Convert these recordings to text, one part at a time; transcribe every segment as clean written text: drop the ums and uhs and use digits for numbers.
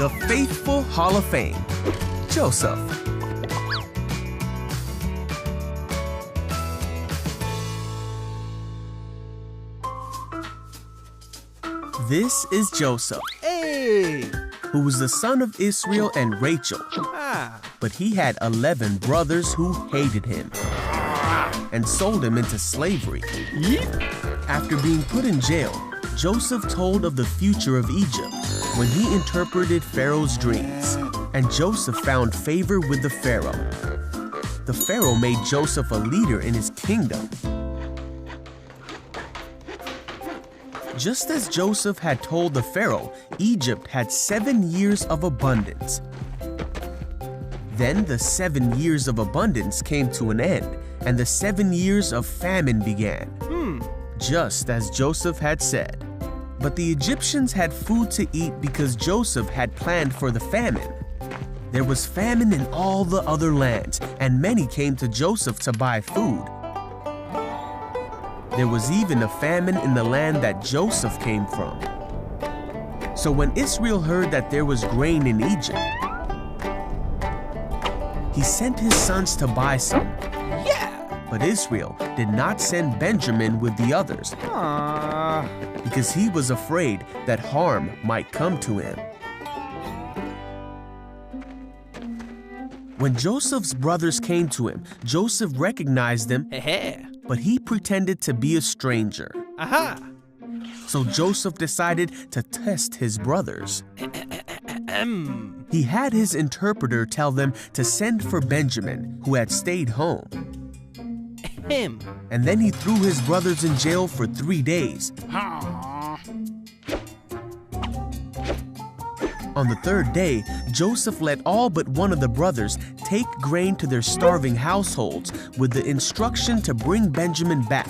the faithful Hall of Fame, Joseph. This is Joseph, who was the son of Israel and Rachel. But he had 11 brothers who hated him and sold him into slavery. After being put in jail, Joseph told of the future of Egypt when he interpreted Pharaoh's dreams, and Joseph found favor with the Pharaoh. The Pharaoh made Joseph a leader in his kingdom. Just as Joseph had told the Pharaoh, Egypt had 7 years of abundance. Then the 7 years of abundance came to an end, and the 7 years of famine began, just as Joseph had said. But the Egyptians had food to eat because Joseph had planned for the famine. There was famine in all the other lands, and many came to Joseph to buy food. There was even a famine in the land that Joseph came from. So when Israel heard that there was grain in Egypt, he sent his sons to buy some. But Israel did not send Benjamin with the others because he was afraid that harm might come to him. When Joseph's brothers came to him, Joseph recognized them, but he pretended to be a stranger. So Joseph decided to test his brothers. He had his interpreter tell them to send for Benjamin, who had stayed home. And then he threw his brothers in jail for 3 days. On the 3rd day, Joseph let all but one of the brothers take grain to their starving households with the instruction to bring Benjamin back.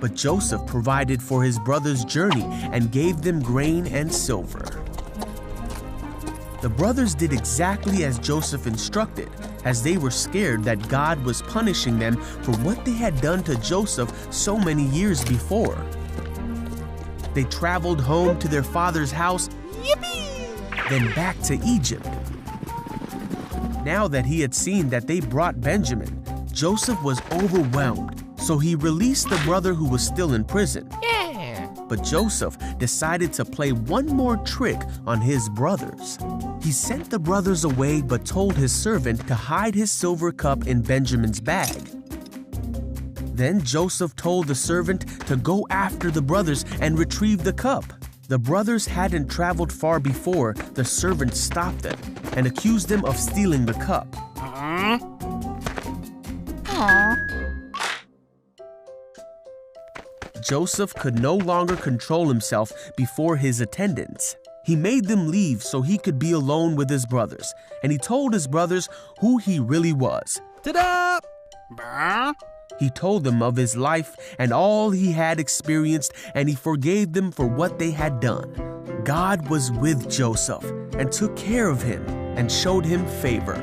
But Joseph provided for his brothers' journey and gave them grain and silver. The brothers did exactly as Joseph instructed, as they were scared that God was punishing them for what they had done to Joseph so many years before. They traveled home to their father's house, then back to Egypt. Now that he had seen that they brought Benjamin, Joseph was overwhelmed, so he released the brother who was still in prison. But Joseph decided to play one more trick on his brothers. He sent the brothers away but told his servant to hide his silver cup in Benjamin's bag. Then Joseph told the servant to go after the brothers and retrieve the cup. The brothers hadn't traveled far before the servant stopped them and accused them of stealing the cup. Joseph could no longer control himself before his attendants. He made them leave so he could be alone with his brothers, and he told his brothers who he really was. Ta-da! He told them of his life and all he had experienced, and he forgave them for what they had done. God was with Joseph and took care of him and showed him favor.